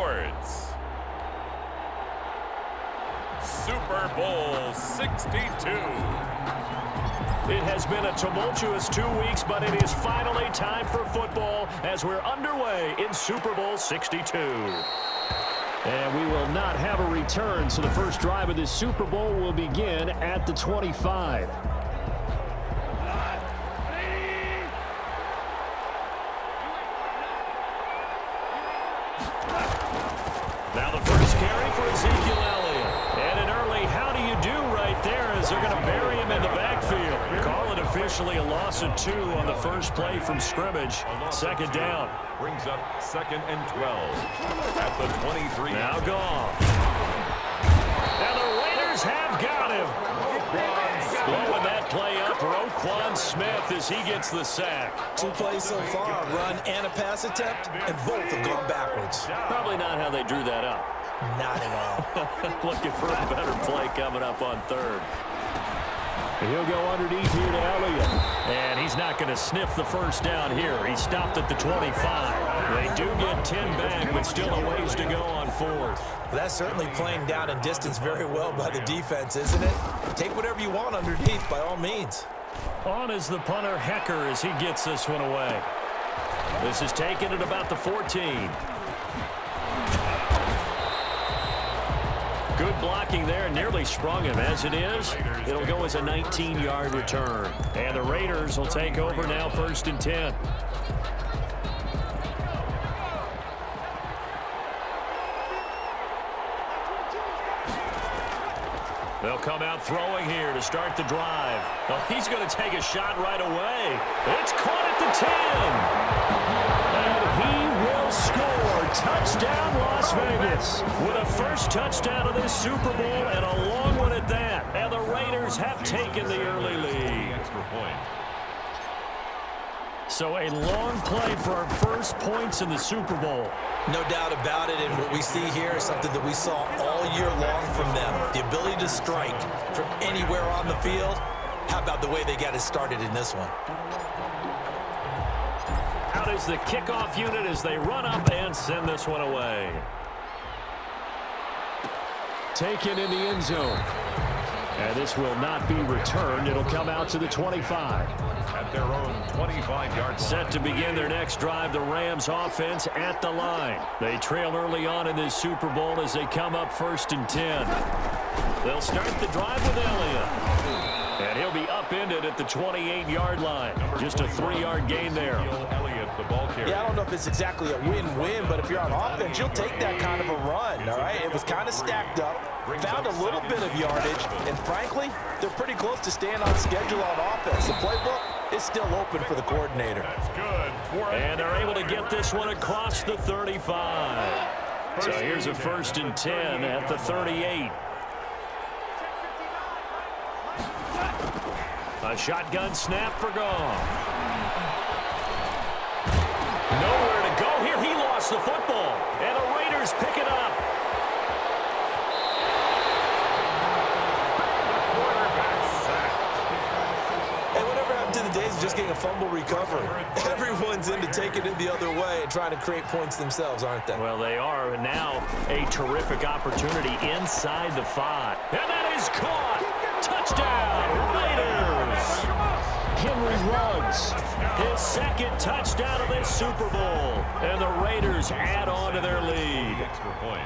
Sports. Super Bowl 62. It has been a tumultuous 2 weeks, but it is finally time for football as we're underway in Super Bowl 62. And we will not have a return, so the first drive of this Super Bowl will begin at the 25. Now the first carry for Ezekiel Elliott. And an early how do you do right there as they're going to bury him in the backfield. Call it officially a loss of 2 on the first play from scrimmage. Second down. Brings up 2nd and 12 at the 23. Now gone. Now the Raiders have got him. Blowing that play up, Roquan Smith as he gets the sack. 2 plays so far, run and a pass attempt, and both have gone backwards. Probably not how they drew that up. Not at all. Looking for a better play coming up on third. He'll go underneath here to Elliott. And he's not going to sniff the first down here. He stopped at the 25. They do get 10 back, but still a ways to go on fourth. That's certainly playing down in distance very well by the defense, isn't it? Take whatever you want underneath, by all means. On is the punter, Hecker, as he gets this one away. This is taken at about the 14. Good blocking there, nearly sprung him. As it is, it'll go as a 19-yard return. And the Raiders will take over now, 1st and 10. They'll come out throwing here to start the drive. Oh, he's going to take a shot right away. It's caught at the 10. And he will score. Touchdown, Las Vegas. With a first touchdown of this Super Bowl and a long one at that. And the Raiders have taken the early lead. So a long play for our first points in the Super Bowl. No doubt about it, and what we see here is something that we saw all year long from them. The ability to strike from anywhere on the field. How about the way they got it started in this one? Out is the kickoff unit as they run up and send this one away. Taken in the end zone. And this will not be returned. It'll come out to the 25. At their own 25-yard line. Set to begin their next drive, the Rams offense at the line. They trail early on in this Super Bowl as they come up 1st and 10. They'll start the drive with Elliott. And he'll be upended at the 28-yard line. Just a 3-yard gain there. Yeah, I don't know if it's exactly a win-win, but if you're on offense, you'll take that kind of a run, all right? It was kind of stacked up, found a little bit of yardage, and frankly, they're pretty close to staying on schedule on offense. The playbook is still open for the coordinator. That's good. And they're able to get this one across the 35. So here's a 1st and 10 at the 38. A shotgun snap for Goff. Nowhere to go here. He lost the football. And the Raiders pick it up. Hey, whatever happened to the days of just getting a fumble recovery? Everyone's into taking it the other way and trying to create points themselves, aren't they? Well, they are. And now a terrific opportunity inside the 5. And that is caught. Touchdown, Raiders. Henry Ruggs, his 2nd touchdown of this Super Bowl. And the Raiders add on to their lead. Extra point.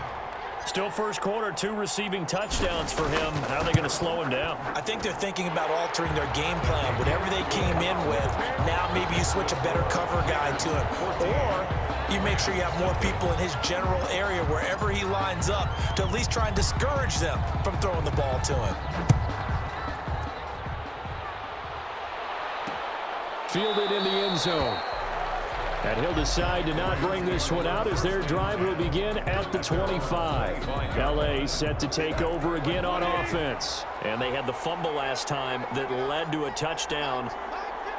Still first quarter, 2 receiving touchdowns for him. How are they going to slow him down? I think they're thinking about altering their game plan. Whatever they came in with, now maybe you switch a better cover guy to him. Or you make sure you have more people in his general area wherever he lines up to at least try and discourage them from throwing the ball to him. Fielded in the end zone. And he'll decide to not bring this one out as their drive will begin at the 25. L.A. set to take over again on offense. And they had the fumble last time that led to a touchdown.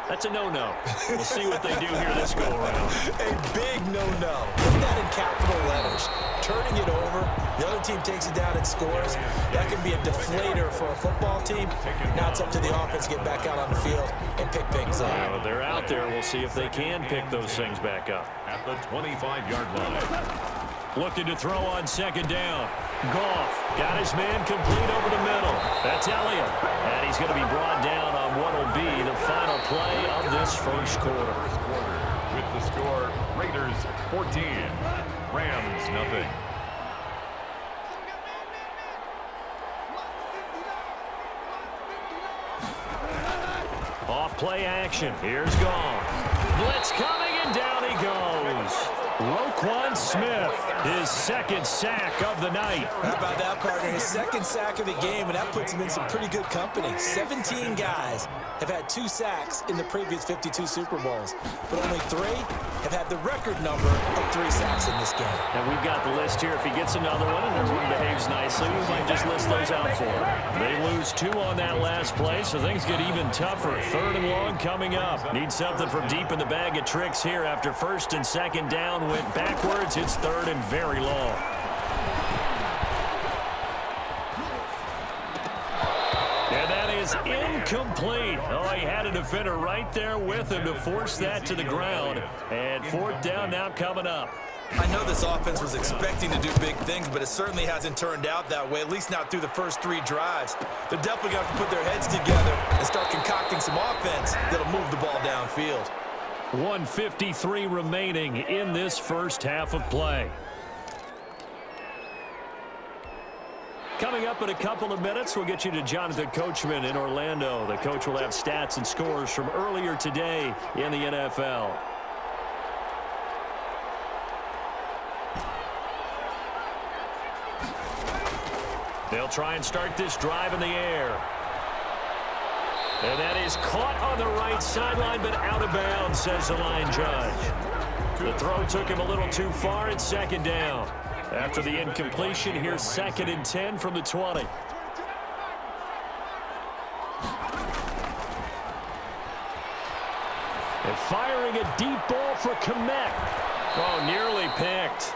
That's a no-no. We'll see what they do here this go-around. A big no-no. Put that in capital letters. Turning it over, the other team takes it down and scores. That can be a deflator for a football team. Now it's up to the offense to get back out on the field and pick things up. Well, they're out there. We'll see if they can pick those things back up. At the 25-yard line. Looking to throw on second down. Goff got his man complete over the middle. That's Elliott. And he's going to be brought down on what will be the final play of this first quarter. With the score, Raiders 14, Rams nothing. Off play action. Here's Goff. Blitz coming, and down he goes. Roquan Smith, his second sack of the night. How about that, partner? His second sack of the game, and that puts him in some pretty good company. 17 guys have had 2 sacks in the previous 52 Super Bowls, but only 3 have had the record number of 3 sacks in this game. And we've got the list here. If he gets another one and everyone behaves nicely, we might just list those out for him. They lose 2 on that last play, so things get even tougher. 3rd and long coming up. Need something from deep in the bag of tricks here after 1st and 2nd down. Went backwards. It's 3rd and very long. And that is incomplete. Oh, he had a defender right there with him to force that to the ground. And 4th down now coming up. I know this offense was expecting to do big things, but it certainly hasn't turned out that way, at least not through the first 3 drives. They're definitely going to have to put their heads together and start concocting some offense that'll move the ball downfield. 1:53 remaining in this first half of play. Coming up in a couple of minutes, we'll get you to Jonathan Coachman in Orlando. The coach will have stats and scores from earlier today in the NFL. They'll try and start this drive in the air. And that is caught on the right sideline, but out of bounds, says the line judge. The throw took him a little too far. It's 2nd down. After the incompletion, here's 2nd and 10 from the 20. And firing a deep ball for Kmet. Oh, nearly picked.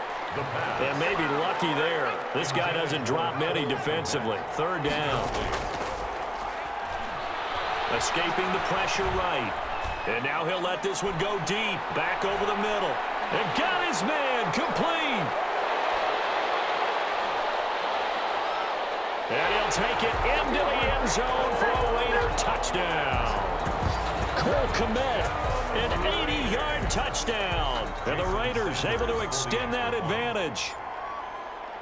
And maybe lucky there. This guy doesn't drop many defensively. 3rd down. Escaping the pressure right. And now he'll let this one go deep. Back over the middle. And got his man complete. And he'll take it into the end zone for a Raider touchdown. Cole Kmet, an 80-yard touchdown. And the Raiders able to extend that advantage.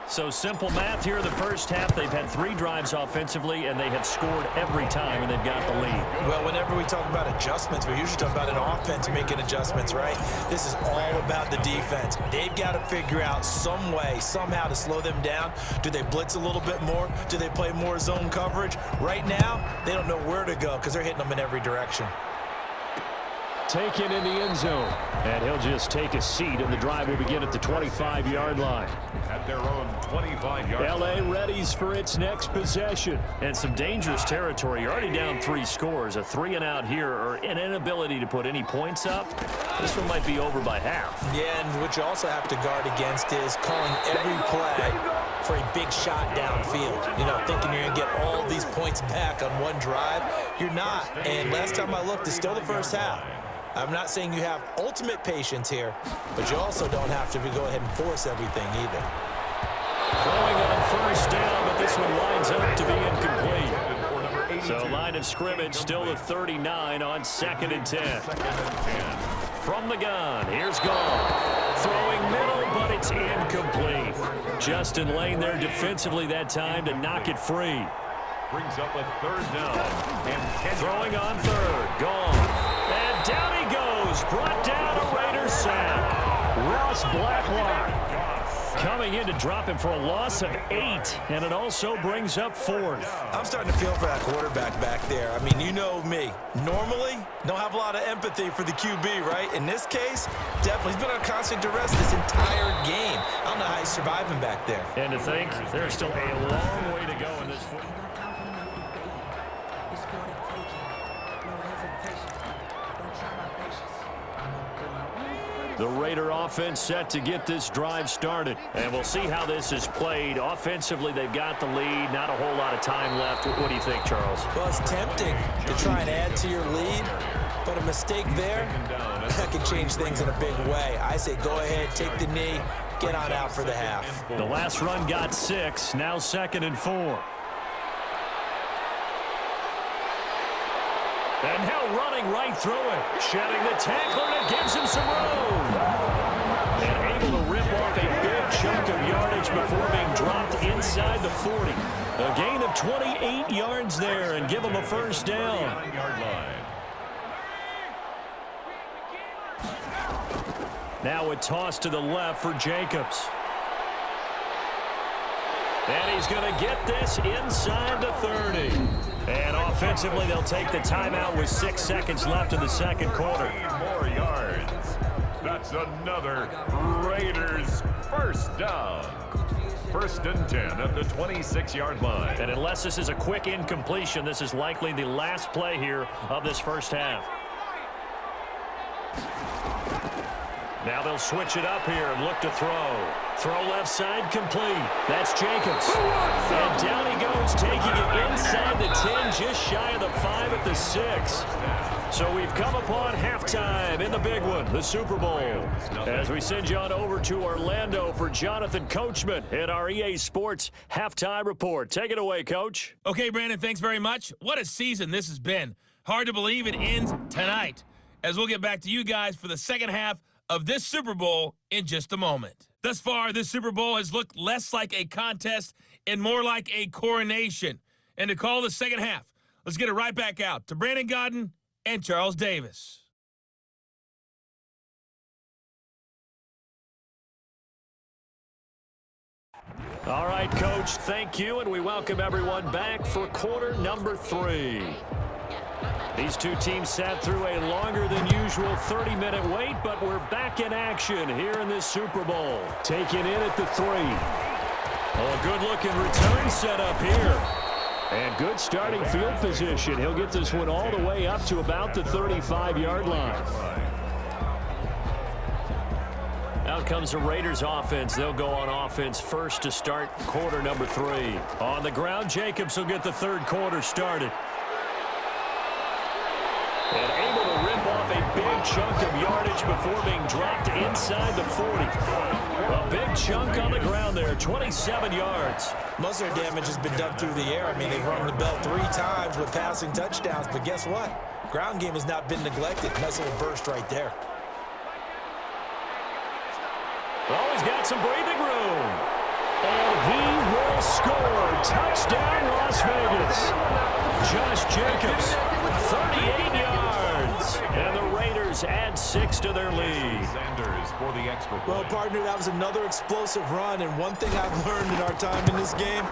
So simple math here in the first half. They've had 3 drives offensively, and they have scored every time, and they've got the lead. Well, whenever we talk about adjustments, we usually talk about an offense making adjustments, right? This is all about the defense. They've got to figure out some way, somehow to slow them down. Do they blitz a little bit more? Do they play more zone coverage? Right now, they don't know where to go because they're hitting them in every direction. Taken in the end zone. And he'll just take a seat, and the drive will begin at the 25-yard line. At their own 25-yard line. L.A. readies for its next possession. And some dangerous territory. You're already down 3 scores. A 3-and-out here, or an inability to put any points up. This one might be over by half. Yeah, and what you also have to guard against is calling every play for a big shot downfield. You know, thinking you're going to get all these points back on one drive. You're not. And last time I looked, it's still the first half. I'm not saying you have ultimate patience here, but you also don't have to go ahead and force everything either. Throwing on 1st down, but this one lines up to be incomplete. So line of scrimmage still at 39 on 2nd and 10. From the gun, here's Goff. Throwing middle, but it's incomplete. Justin Lane there defensively that time to knock it free. Brings up a 3rd down. And throwing on 3rd, Goff. And down he goes, brought down a Raiders sack. Ross Blacklock coming in to drop him for a loss of 8, and it also brings up 4th. I'm starting to feel for that quarterback back there. I mean, you know me. Normally, don't have a lot of empathy for the QB, right? In this case, definitely. He's been on constant duress this entire game. I don't know how he's surviving back there. And to think, there's still a long way to go in this football. The Raider offense set to get this drive started. And we'll see how this is played. Offensively, they've got the lead. Not a whole lot of time left. What do you think, Charles? Well, it's tempting to try and add to your lead. But a mistake there, that can change things in a big way. I say go ahead, take the knee, get on out for the half. The last run got 6, now 2nd and 4. And now running right through it. Shedding the tackler, and it gives him some room. And able to rip off a big chunk of yardage before being dropped inside the 40. A gain of 28 yards there and give him a first down. Now a toss to the left for Jacobs. And he's going to get this inside the 30. And offensively, they'll take the timeout with 6 seconds left in the second quarter. 3 more yards. That's another Raiders first down. 1st and 10 at the 26-yard line. And unless this is a quick incompletion, this is likely the last play here of this first half. Now they'll switch it up here and look to throw. Throw left side complete. That's Jacobs. And down he goes, taking it inside the 10, just shy of the 5 at the 6. So we've come upon halftime in the big one, the Super Bowl. As we send you on over to Orlando for Jonathan Coachman in our EA Sports Halftime Report. Take it away, Coach. Okay, Brandon, thanks very much. What a season this has been. Hard to believe it ends tonight, as we'll get back to you guys for the second half of this Super Bowl in just a moment. Thus far, this Super Bowl has looked less like a contest and more like a coronation. And to call the second half, let's get it right back out to Brandon Godden and Charles Davis. All right, Coach, thank you, and we welcome everyone back for quarter number 3. These two teams sat through a longer than usual 30-minute wait, but we're back in action here in this Super Bowl. Taken in at the 3. Oh, a good-looking return set up here. And good starting field position. He'll get this one all the way up to about the 35-yard line. Out comes the Raiders offense. They'll go on offense first to start quarter number 3. On the ground, Jacobs will get the third quarter started. And able to rip off a big chunk of yardage before being dropped inside the 40. A big chunk on the ground there, 27 yards. Most of their damage has been done through the air. I mean, they've rung the bell 3 times with passing touchdowns, but guess what? Ground game has not been neglected. Nice little burst right there. Oh, he's got some breathing room. And he will score. Touchdown, Las Vegas. Josh Jacobs, 38 yards. And the Raiders add 6 to their lead. Sanders for the extra point. Well, partner, that was another explosive run, and one thing I've learned in our time in this game,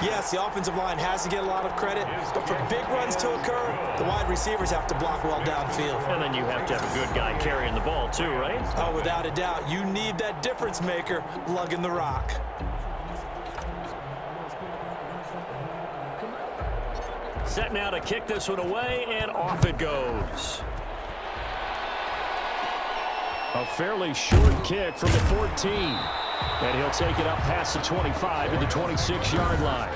yes, the offensive line has to get a lot of credit, but for big runs to occur, the wide receivers have to block well downfield. And then you have to have a good guy carrying the ball too, right? Oh, without a doubt. You need that difference maker lugging the rock. Set now to kick this one away, and off it goes. A fairly short kick from the 14. And he'll take it up past the 25 to the 26-yard line.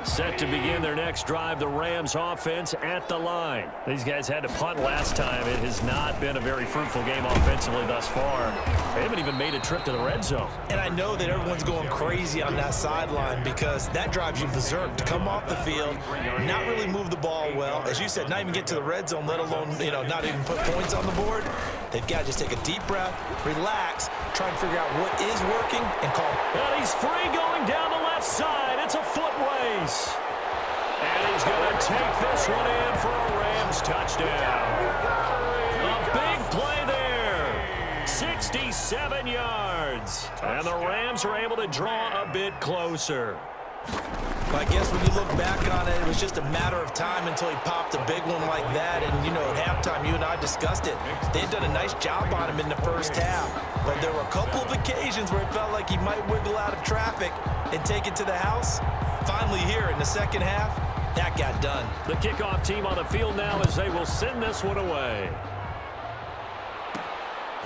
Set to begin their next drive, the Rams offense at the line. These guys had to punt last time. It has not been a very fruitful game offensively thus far. They haven't even made a trip to the red zone. And I know that everyone's going crazy on that sideline because that drives you berserk to come off the field, not really move the ball well. As you said, not even get to the red zone, let alone, not even put points on the board. They've got to just take a deep breath, relax, try and figure out what is working, and call. And he's free going down the left side. It's a foot race. And he's going to take this one in for a Rams touchdown. A big play there. 67 yards. And the Rams are able to draw a bit closer. But I guess when you look back on it, it was just a matter of time until he popped a big one like that. And, at halftime, you and I discussed it. They had done a nice job on him in the first half. But there were a couple of occasions where it felt like he might wiggle out of traffic and take it to the house. Finally here in the second half, that got done. The kickoff team on the field now as they will send this one away.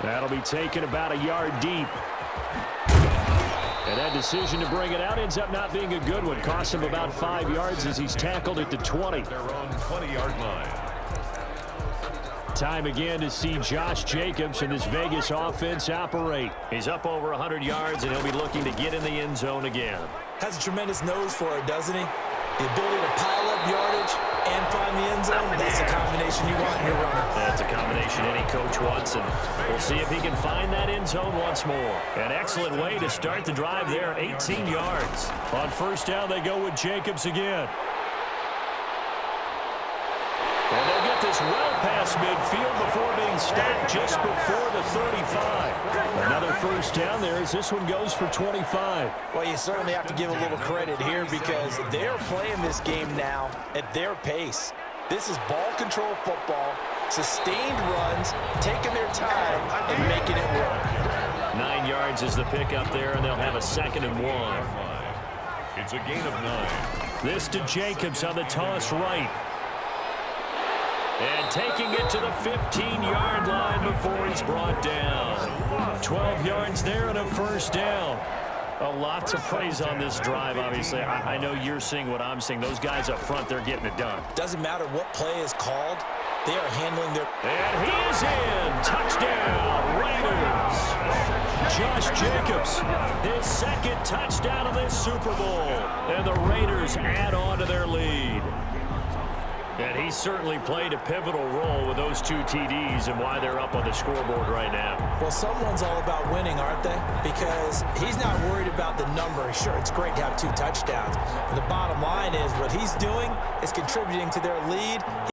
That'll be taken about a yard deep. And that decision to bring it out ends up not being a good one. Cost him about 5 yards as he's tackled at the 20. Their own 20-yard line. time again to see Josh Jacobs and this Vegas offense operate. He's up over 100 yards, and he'll be looking to get in the end zone again. Has a tremendous nose for it, doesn't he? The ability to pile up yardage and find the end zone, that's the combination you want in your runner. That's a combination any coach wants, and we'll see if he can find that end zone once more. An excellent way to start the drive there, 18 yards. On first down, they go with Jacobs again. And they'll get this well past midfield before being stopped just before the 35. Another first down there as this one goes for 25. Well, you certainly have to give a little credit here because they're playing this game now at their pace. This is ball control football, sustained runs, taking their time and making it work. 9 yards is the pickup there, and they'll have a 2nd and 1. It's a gain of 9. This to Jacobs on the toss right. And taking it to the 15-yard line before he's brought down. 12 yards there and a first down. A lot to praise on this drive, obviously. I know you're seeing what I'm seeing. Those guys up front, they're getting it done. Doesn't matter what play is called. They are handling their... And he is in. Touchdown, Raiders. Josh Jacobs, his 2nd touchdown of this Super Bowl. And the Raiders add on to their lead. And he certainly played a pivotal role with those 2 TDs and why they're up on the scoreboard right now. Well, someone's all about winning, aren't they? Because he's not worried about the number. Sure, it's great to have 2 touchdowns. But the bottom line is what he's doing is contributing to their lead.